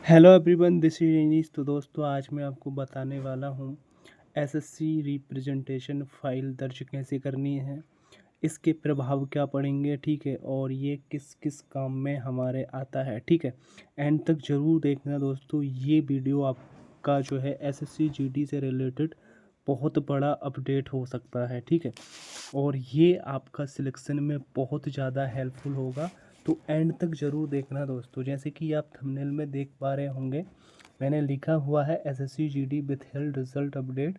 Hello everyone, this is इनीस। तो दोस्तों, आज मैं आपको बताने वाला हूँ एसएससी रिप्रेजेंटेशन फाइल दर्ज कैसे करनी है, इसके प्रभाव क्या पड़ेंगे, ठीक है, और ये किस किस काम में हमारे आता है, ठीक है। एंड तक ज़रूर देखना दोस्तों, ये वीडियो आपका जो है एसएससी जीडी से रिलेटेड बहुत बड़ा अपडेट हो सकता है, ठीक है, और ये आपका सिलेक्शन में बहुत ज़्यादा हेल्पफुल होगा। तो एंड तक ज़रूर देखना दोस्तों। जैसे कि आप थंबनेल में देख पा रहे होंगे, मैंने लिखा हुआ है SSC GD with held result update.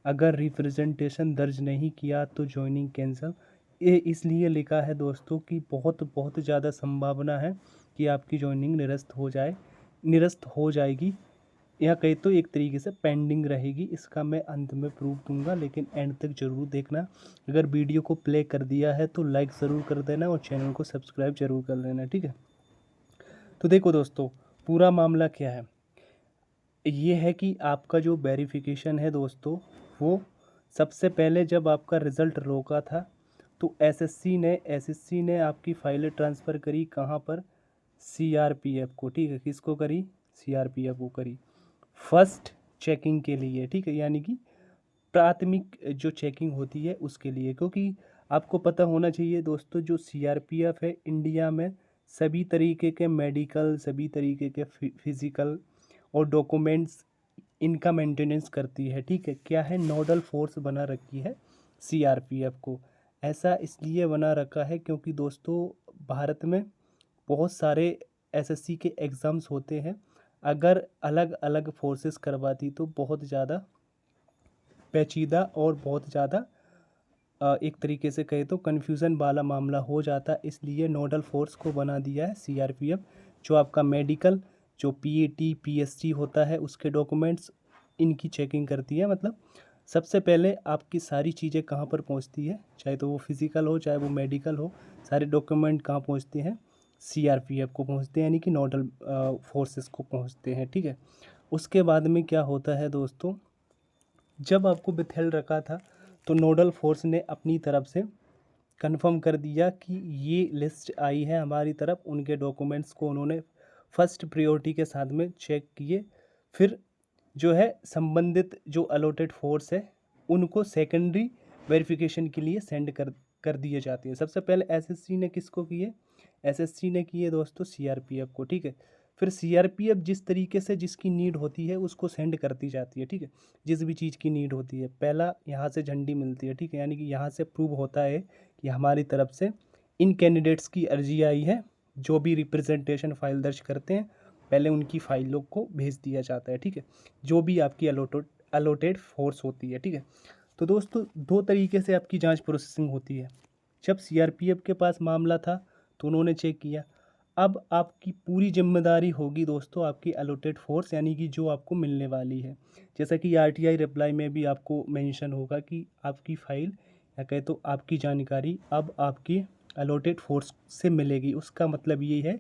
अगर रिप्रेजेंटेशन दर्ज नहीं किया तो ज्वाइनिंग कैंसिल। ये इसलिए लिखा है दोस्तों कि बहुत बहुत ज़्यादा संभावना है कि आपकी ज्वाइनिंग निरस्त हो जाएगी, या कहीं तो एक तरीके से पेंडिंग रहेगी। इसका मैं अंत में प्रूफ दूंगा, लेकिन एंड तक ज़रूर देखना। अगर वीडियो को प्ले कर दिया है तो लाइक ज़रूर कर देना और चैनल को सब्सक्राइब ज़रूर कर लेना, ठीक है। तो देखो दोस्तों, पूरा मामला क्या है। ये है कि आपका जो वेरिफिकेशन है दोस्तों, वो सबसे पहले जब आपका रिज़ल्ट रोका था तो एसएससी ने आपकी फाइलें ट्रांसफ़र करी कहाँ पर, सीआरपीएफ को, ठीक है। किसको करी? सीआरपीएफ को करी फर्स्ट चेकिंग के लिए, ठीक है, यानी कि प्राथमिक जो चेकिंग होती है उसके लिए। क्योंकि आपको पता होना चाहिए दोस्तों, जो सीआरपीएफ है इंडिया में सभी तरीके के मेडिकल, सभी तरीके के फिजिकल और डॉक्यूमेंट्स इनका मेंटेनेंस करती है, ठीक है। क्या है, नोडल फोर्स बना रखी है सीआरपीएफ को। ऐसा इसलिए बना रखा है क्योंकि दोस्तों, भारत में बहुत सारे एसएससी के एग्ज़ाम्स होते हैं। अगर अलग अलग फोर्सेस करवाती तो बहुत ज़्यादा पेचीदा और बहुत ज़्यादा एक तरीके से कहे तो कन्फ्यूज़न वाला मामला हो जाता। इसलिए नोडल फोर्स को बना दिया है सीआरपीएफ, जो आपका मेडिकल, जो पीएटी पीएसटी होता है उसके डॉक्यूमेंट्स इनकी चेकिंग करती है। मतलब सबसे पहले आपकी सारी चीज़ें कहाँ पर पहुँचती है, चाहे तो वो फिज़िकल हो चाहे वो मेडिकल हो, सारे डॉक्यूमेंट कहाँ पहुँचते हैं, सीआरपीएफ को पहुँचते हैं, यानी कि नोडल फोर्सेस को पहुँचते हैं, ठीक है। उसके बाद में क्या होता है दोस्तों, जब आपको विथहेल्ड रखा था तो नोडल फोर्स ने अपनी तरफ से कंफर्म कर दिया कि ये लिस्ट आई है हमारी तरफ। उनके डॉक्यूमेंट्स को उन्होंने फर्स्ट प्रायोरिटी के साथ में चेक किए। फिर जो है संबंधित जो अलॉटेड फोर्स है उनको सेकेंडरी वेरिफिकेशन के लिए सेंड कर दिए जाते हैं। सबसे पहले एसएससी ने किसको किए? एसएससी ने किए दोस्तों सीआरपीएफ को, ठीक है। फिर सीआरपीएफ जिस तरीके से जिसकी नीड होती है उसको सेंड करती जाती है, ठीक है। जिस भी चीज़ की नीड होती है, पहला यहाँ से झंडी मिलती है, ठीक है, यानी कि यहाँ से प्रूव होता है कि हमारी तरफ से इन कैंडिडेट्स की अर्जी आई है। जो भी रिप्रेजेंटेशन फाइल दर्ज करते हैं पहले उनकी फाइलों को भेज दिया जाता है, ठीक है, जो भी आपकी अलॉटेड फोर्स होती है, ठीक है। तो दोस्तों, दो तरीके से आपकी जांच प्रोसेसिंग होती है। जब सीआरपीएफ के पास मामला था तो उन्होंने चेक किया। अब आपकी पूरी जिम्मेदारी होगी दोस्तों आपकी अलॉटेड फोर्स, यानी कि जो आपको मिलने वाली है। जैसा कि आरटीआई रिप्लाई में भी आपको मेंशन होगा कि आपकी फ़ाइल या कहे तो आपकी जानकारी अब आपकी अलॉटेड फोर्स से मिलेगी। उसका मतलब ये है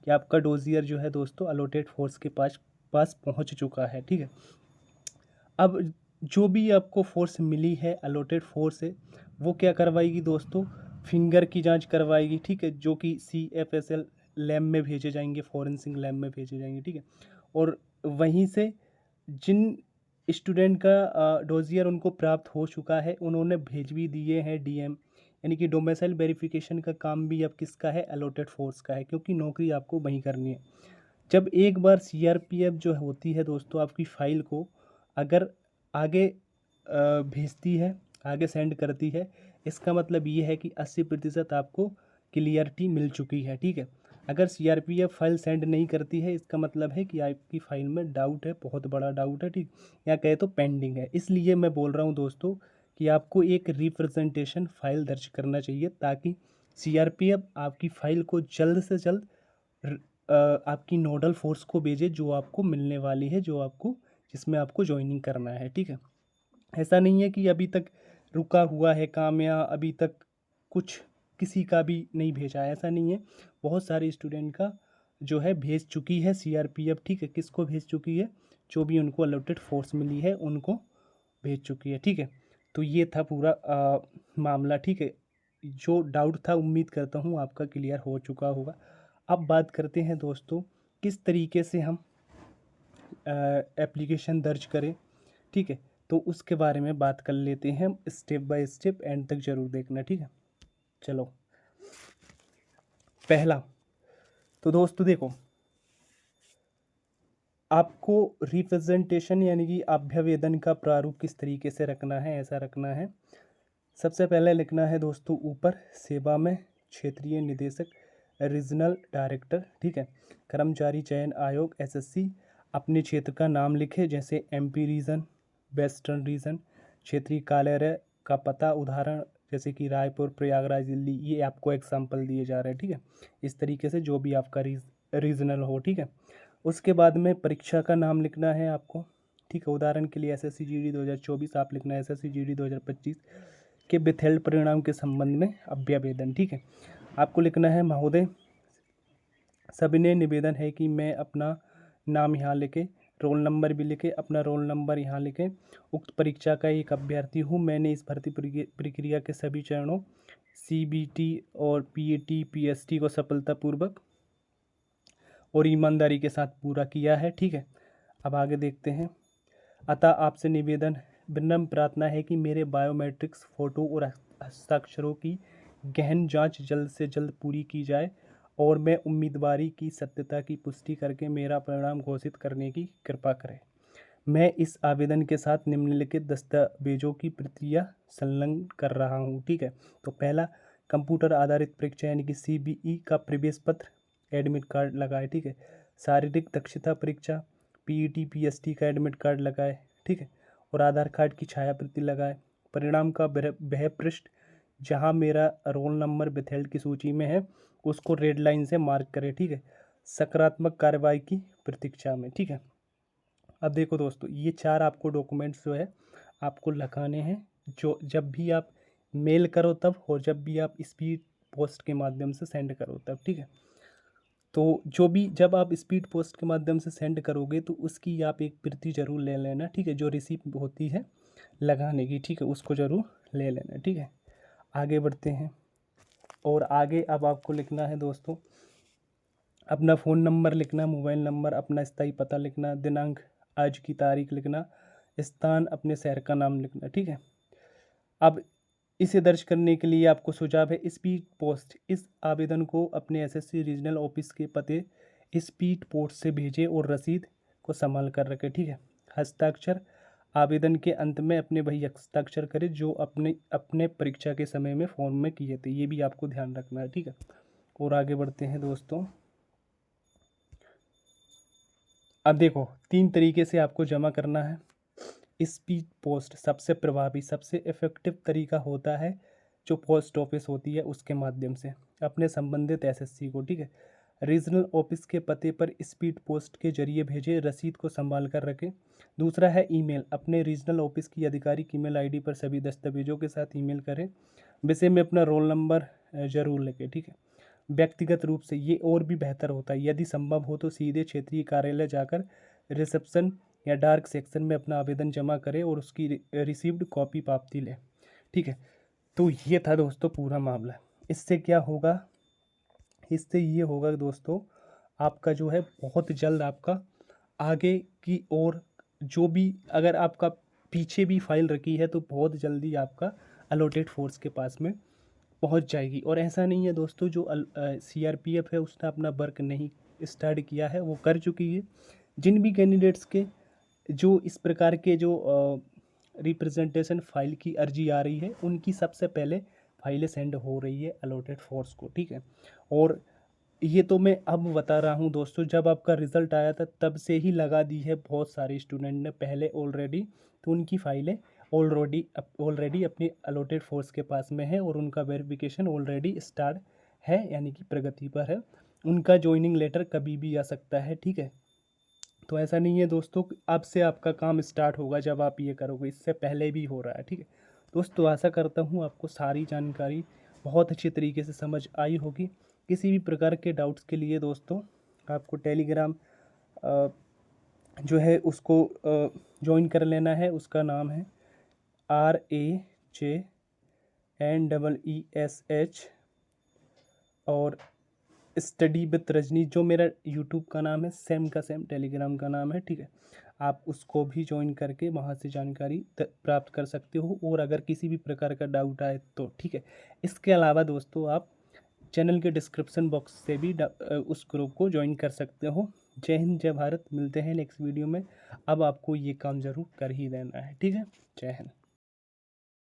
कि आपका डोजियर जो है दोस्तों अलॉटेड फोर्स के पास पास पहुंच चुका है, ठीक है। अब जो भी आपको फोर्स मिली है, अलॉटेड फोर्स है, वो क्या करवाएगी दोस्तों? फिंगर की जांच करवाएगी, ठीक है, जो कि CFSL लैब में भेजे जाएंगे, फॉरेंसिक लैब में भेजे जाएंगे, ठीक है। और वहीं से जिन स्टूडेंट का डोजियर उनको प्राप्त हो चुका है उन्होंने भेज भी दिए हैं डीएम, यानी कि डोमिसाइल वेरिफिकेशन का काम भी अब किसका है? अलॉटेड फोर्स का है, क्योंकि नौकरी आपको वहीं करनी है। जब एक बार सीआरपीएफ जो होती है दोस्तों आपकी फ़ाइल को अगर आगे भेजती है, आगे सेंड करती है, इसका मतलब ये है कि 80% आपको क्लियरिटी मिल चुकी है, ठीक है। अगर सीआरपीएफ फाइल सेंड नहीं करती है, इसका मतलब है कि आपकी फ़ाइल में डाउट है, बहुत बड़ा डाउट है, ठीक, या कहे तो पेंडिंग है। इसलिए मैं बोल रहा हूँ दोस्तों कि आपको एक रिप्रेजेंटेशन फाइल दर्ज करना चाहिए, ताकि सीआरपीएफ आपकी फ़ाइल को जल्द से जल्द आपकी नोडल फोर्स को भेजे, जो आपको मिलने वाली है, जो आपको जिसमें आपको ज्वाइनिंग करना है, ठीक है। ऐसा नहीं है कि अभी तक रुका हुआ है काम, या अभी तक कुछ किसी का भी नहीं भेजा है, ऐसा नहीं है। बहुत सारे स्टूडेंट का जो है भेज चुकी है सीआरपीएफ, ठीक है। किसको भेज चुकी है? जो भी उनको अलॉटेड फोर्स मिली है उनको भेज चुकी है, ठीक है। तो ये था पूरा मामला, ठीक है। जो डाउट था उम्मीद करता हूँ आपका क्लियर हो चुका होगा। अब बात करते हैं दोस्तों, किस तरीके से हम एप्लीकेशन दर्ज करें, ठीक है। तो उसके बारे में बात कर लेते हैं, स्टेप बाय स्टेप एंड तक ज़रूर देखना, ठीक है। चलो, पहला तो दोस्तों देखो, आपको रिप्रेजेंटेशन यानी कि अभ्यवेदन का प्रारूप किस तरीके से रखना है, ऐसा रखना है। सबसे पहले लिखना है दोस्तों ऊपर, सेवा में क्षेत्रीय निदेशक रीजनल डायरेक्टर, ठीक है। कर्मचारी चयन आयोग एसएससी, अपने क्षेत्र का नाम लिखे, जैसे एमपी रीजन, वेस्टर्न रीजन, क्षेत्रीय कार्यालय का पता, उदाहरण जैसे कि रायपुर, प्रयागराज, दिल्ली, ये आपको एग्जाम्पल दिए जा रहे हैं, ठीक है। इस तरीके से जो भी आपका रीजनल हो, ठीक है। उसके बाद में परीक्षा का नाम लिखना है आपको, ठीक है। उदाहरण के लिए एसएससी जीडी 2024 आप लिखना है एसएससी जीडी 2025 के विथेल्ड परिणाम के संबंध में अभ्यावेदन, ठीक है। आपको लिखना है महोदय, सविनय निवेदन है कि मैं अपना नाम यहाँ लिखे, रोल नंबर भी लिखे, अपना रोल नंबर यहाँ लिखे, उक्त परीक्षा का एक अभ्यर्थी हूँ। मैंने इस भर्ती प्रक्रिया के सभी चरणों सीबीटी और पीएटी पीएसटी को सफलतापूर्वक और ईमानदारी के साथ पूरा किया है, ठीक है। अब आगे देखते हैं। अतः आपसे निवेदन, विनम्र प्रार्थना है कि मेरे बायोमेट्रिक्स फ़ोटो और हस्ताक्षरों की गहन जांच जल्द से जल्द पूरी की जाए और मैं उम्मीदवारी की सत्यता की पुष्टि करके मेरा परिणाम घोषित करने की कृपा करें। मैं इस आवेदन के साथ निम्नलिखित दस्तावेजों की प्रक्रिया संलग्न कर रहा हूँ, ठीक है। तो पहला, कंप्यूटर आधारित परीक्षा यानी कि सीबीई का प्रवेश पत्र, एडमिट कार्ड लगाए, ठीक है। शारीरिक दक्षता परीक्षा, पीईटी पीएसटी का एडमिट कार्ड लगाए, ठीक है। और आधार कार्ड की छाया प्रति लगाए। परिणाम का वह पृष्ठ जहाँ मेरा रोल नंबर विथेल्ड की सूची में है उसको रेड लाइन से मार्क करें, ठीक है। सकारात्मक कार्रवाई की प्रतीक्षा में, ठीक है। अब देखो दोस्तों, ये 4 आपको डॉक्यूमेंट्स जो है आपको लगाने हैं, जो जब भी आप मेल करो तब, और जब भी आप स्पीड पोस्ट के माध्यम से सेंड करो तब, ठीक है। तो जो भी जब आप स्पीड पोस्ट के माध्यम से सेंड करोगे तो उसकी आप एक प्रति ज़रूर ले लेना, ठीक है। जो रिसीप्ट होती है लगाने की, ठीक है, उसको ज़रूर ले लेना, ठीक है। आगे बढ़ते हैं, और आगे अब आपको लिखना है दोस्तों, अपना फ़ोन नंबर लिखना, मोबाइल नंबर, अपना स्थायी पता लिखना, दिनांक आज की तारीख लिखना, स्थान अपने शहर का नाम लिखना, ठीक है। अब इसे दर्ज करने के लिए आपको सुझाव है स्पीड पोस्ट, इस आवेदन को अपने एसएससी रीजनल ऑफिस के पते स्पीड पोस्ट से भेजें और रसीद को संभाल कर रखें, ठीक है। हस्ताक्षर आवेदन के अंत में अपने वही हस्ताक्षर करें जो अपने अपने परीक्षा के समय में फॉर्म में किए थे, ये भी आपको ध्यान रखना है, ठीक है। और आगे बढ़ते हैं दोस्तों। अब देखो, 3 तरीके से आपको जमा करना है। स्पीड पोस्ट सबसे प्रभावी, सबसे इफ़ेक्टिव तरीका होता है जो पोस्ट ऑफिस होती है उसके माध्यम से अपने संबंधित एसएससी को, ठीक है। रीजनल ऑफिस के पते पर स्पीड पोस्ट के जरिए भेजें, रसीद को संभाल कर रखें। दूसरा है ईमेल, अपने रीजनल ऑफिस की आधिकारिक ईमेल आईडी पर सभी दस्तावेजों के साथ ईमेल करें, विषय में अपना रोल नंबर जरूर लिखें, ठीक है। व्यक्तिगत रूप से ये और भी बेहतर होता है, यदि संभव हो तो सीधे क्षेत्रीय कार्यालय जाकर रिसेप्शन या डार्क सेक्शन में अपना आवेदन जमा करें और उसकी रिसीव्ड कॉपी पावती लें, ठीक है। तो ये था दोस्तों पूरा मामला। इससे क्या होगा, इससे ये होगा दोस्तों, आपका जो है बहुत जल्द आपका आगे की ओर जो भी अगर आपका पीछे भी फाइल रखी है तो बहुत जल्दी आपका अलॉटेड फोर्स के पास में पहुंच जाएगी। और ऐसा नहीं है दोस्तों जो सीआरपीएफ है उसने अपना वर्क नहीं स्टार्ट किया है, वो कर चुकी है। जिन भी कैंडिडेट्स के जो इस प्रकार के जो रिप्रेजेंटेशन फाइल की अर्जी आ रही है उनकी सबसे पहले फाइलें सेंड हो रही है अलॉटेड फोर्स को, ठीक है। और ये तो मैं अब बता रहा हूँ दोस्तों, जब आपका रिज़ल्ट आया था तब से ही लगा दी है बहुत सारे स्टूडेंट ने पहले ऑलरेडी, तो उनकी फाइलें ऑलरेडी अपनी अलॉटेड फोर्स के पास में है और उनका वेरिफिकेशन ऑलरेडी स्टार्ट है, यानी कि प्रगति पर है। उनका ज्वाइनिंग लेटर कभी भी आ सकता है, ठीक है। तो ऐसा नहीं है दोस्तों अब से आपका काम स्टार्ट होगा जब आप ये करोगे, इससे पहले भी हो रहा है, ठीक है। दोस्तों आशा करता हूँ आपको सारी जानकारी बहुत अच्छी तरीके से समझ आई होगी। किसी भी प्रकार के डाउट्स के लिए दोस्तों आपको टेलीग्राम जो है उसको ज्वाइन कर लेना है। उसका नाम है RAJNEESH और स्टडी विद रजनी, जो मेरा यूट्यूब का नाम है, सेम का सेम टेलीग्राम का नाम है, ठीक है। आप उसको भी ज्वाइन करके वहाँ से जानकारी प्राप्त कर सकते हो, और अगर किसी भी प्रकार का डाउट आए तो, ठीक है। इसके अलावा दोस्तों आप चैनल के डिस्क्रिप्शन बॉक्स से भी उस ग्रुप को ज्वाइन कर सकते हो। जय हिंद, जय भारत, मिलते हैं नेक्स्ट वीडियो में। अब आपको ये काम ज़रूर कर ही देना है, ठीक है। जय हिंद।